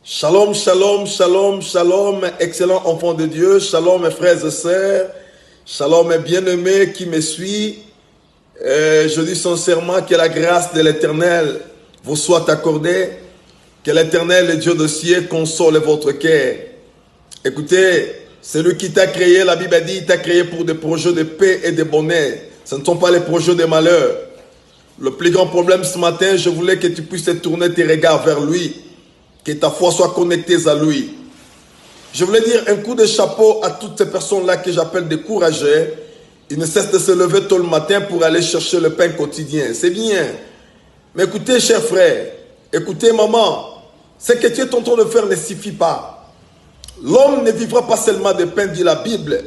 Shalom, shalom, shalom, shalom, excellent enfant de Dieu, shalom mes frères et sœurs, shalom mes bien-aimés qui me suivent. Je dis sincèrement que la grâce de l'Éternel vous soit accordée, que l'Éternel, le Dieu de ciel, console votre cœur. Écoutez, celui qui t'a créé, la Bible dit, il t'a créé pour des projets de paix et de bonheur. Ce ne sont pas les projets de malheur. Le plus grand problème ce matin, je voulais que tu puisses tourner tes regards vers lui. Que ta foi soit connectée à lui. Je voulais dire un coup de chapeau à toutes ces personnes-là que j'appelle des courageux. Ils ne cessent de se lever tôt le matin pour aller chercher le pain quotidien. C'est bien. Mais écoutez, chers frères, écoutez, maman, ce que tu es en train de faire ne suffit pas. L'homme ne vivra pas seulement de pain, dit la Bible,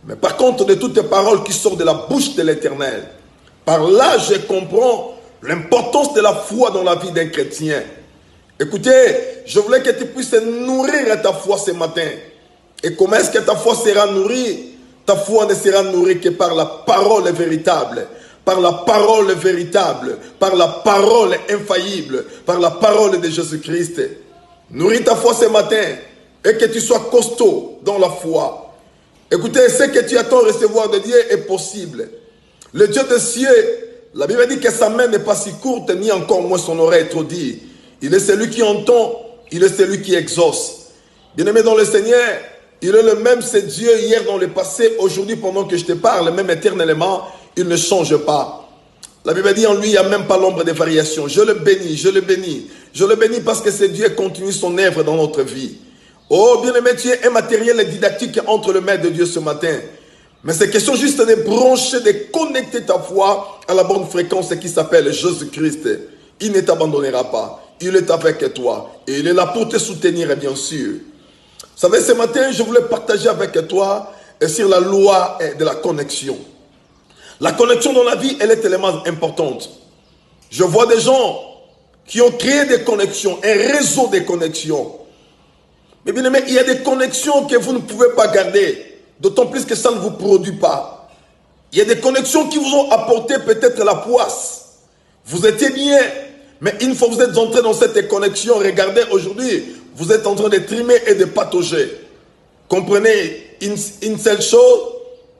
mais par contre de toutes les paroles qui sortent de la bouche de l'Éternel. Par là, je comprends l'importance de la foi dans la vie d'un chrétien. Écoutez, je voulais que tu puisses nourrir ta foi ce matin. Et comment est-ce que ta foi sera nourrie? Ta foi ne sera nourrie que par la parole véritable, par la parole véritable, par la parole infaillible, par la parole de Jésus-Christ. Nourris ta foi ce matin et que tu sois costaud dans la foi. Écoutez, ce que tu attends recevoir de Dieu est possible. Le Dieu des cieux, la Bible dit que sa main n'est pas si courte, ni encore moins son oreille trop dit. Il est celui qui entend, il est celui qui exauce. Bien-aimé dans le Seigneur, il est le même, c'est Dieu hier dans le passé, aujourd'hui pendant que je te parle, même éternellement, il ne change pas. La Bible dit en lui, il n'y a même pas l'ombre de variation. Je le bénis, je le bénis. Je le bénis parce que c'est Dieu qui continue son œuvre dans notre vie. Oh, bien-aimé, tu es immatériel et didactique entre le maître de Dieu ce matin. Mais c'est question juste de brancher, de connecter ta foi à la bonne fréquence qui s'appelle Jésus-Christ. Il ne t'abandonnera pas. Il est avec toi. Et il est là pour te soutenir, bien sûr. Vous savez, ce matin, je voulais partager avec toi sur la loi de la connexion. La connexion dans la vie, elle est tellement importante. Je vois des gens qui ont créé des connexions, un réseau de connexions. Mais bien aimé, il y a des connexions que vous ne pouvez pas garder. D'autant plus que ça ne vous produit pas. Il y a des connexions qui vous ont apporté peut-être la poisse. Vous étiez bien. Mais une fois que vous êtes entré dans cette connexion, regardez aujourd'hui, vous êtes en train de trimer et de patauger. Comprenez une seule chose,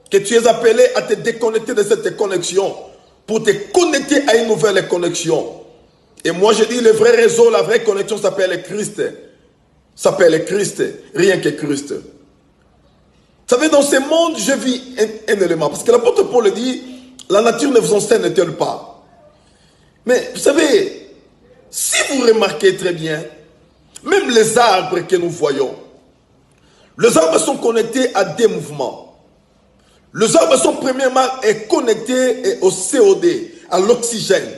que tu es appelé à te déconnecter de cette connexion pour te connecter à une nouvelle connexion. Et moi je dis, le vrai réseau, la vraie connexion s'appelle Christ. S'appelle Christ, rien que Christ. Vous savez, dans ce monde, je vis un élément. Parce que l'apôtre Paul dit, la nature ne vous enseigne-t-elle pas? Mais vous savez, si vous remarquez très bien, même les arbres que nous voyons, les arbres sont connectés à des mouvements. Les arbres sont premièrement connectés au COD, à l'oxygène.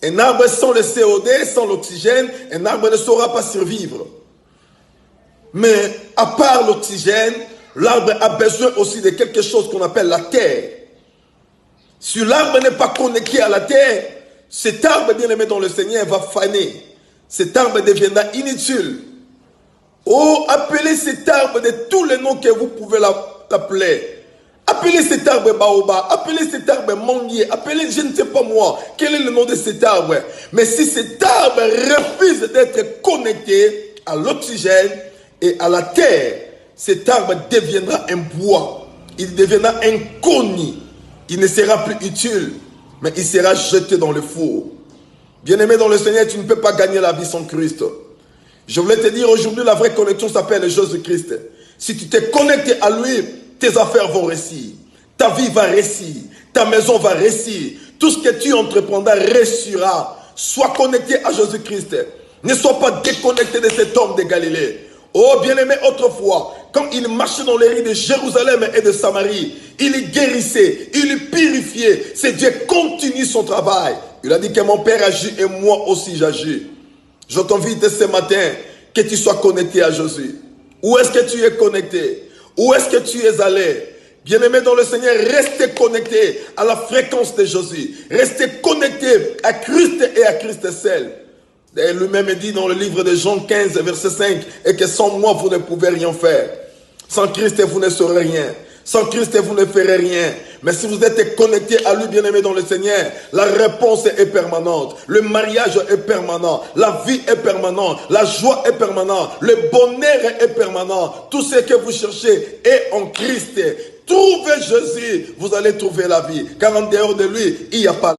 Un arbre sans le COD, sans l'oxygène, un arbre ne saura pas survivre. Mais à part l'oxygène, l'arbre a besoin aussi de quelque chose qu'on appelle la terre. Si l'arbre n'est pas connecté à la terre, cet arbre bien-aimé dans le Seigneur va faner. Cet arbre deviendra inutile. Oh, appelez cet arbre de tous les noms que vous pouvez l'appeler. Appelez cet arbre baobab, appelez cet arbre manguier, appelez je ne sais pas moi, quel est le nom de cet arbre. Mais si cet arbre refuse d'être connecté à l'oxygène et à la terre, cet arbre deviendra un bois. Il deviendra inconnu. Il ne sera plus utile. Mais il sera jeté dans le four. Bien-aimé dans le Seigneur, tu ne peux pas gagner la vie sans Christ. Je voulais te dire aujourd'hui, la vraie connexion s'appelle Jésus-Christ. Si tu t'es connecté à lui, tes affaires vont réussir. Ta vie va réussir. Ta maison va réussir. Tout ce que tu entreprendras réussira. Sois connecté à Jésus-Christ. Ne sois pas déconnecté de cet homme de Galilée. Oh, bien-aimé, autrefois, quand il marchait dans les rues de Jérusalem et de Samarie, il guérissait, il purifiait. C'est Dieu continue son travail. Il a dit que mon Père agit et moi aussi j'agis. Je t'invite ce matin que tu sois connecté à Jésus. Où est-ce que tu es connecté? Où est-ce que tu es allé? Bien-aimé dans le Seigneur, restez connecté à la fréquence de Jésus. Restez connecté à Christ et à Christ seul. Et lui-même dit dans le livre de Jean 15, verset 5, et que sans moi, vous ne pouvez rien faire. Sans Christ, vous ne saurez rien. Sans Christ, vous ne ferez rien. Mais si vous êtes connecté à lui, bien-aimé dans le Seigneur, la réponse est permanente. Le mariage est permanent. La vie est permanente. La joie est permanente. Le bonheur est permanent. Tout ce que vous cherchez est en Christ. Trouvez Jésus, vous allez trouver la vie. Car en dehors de lui, il n'y a pas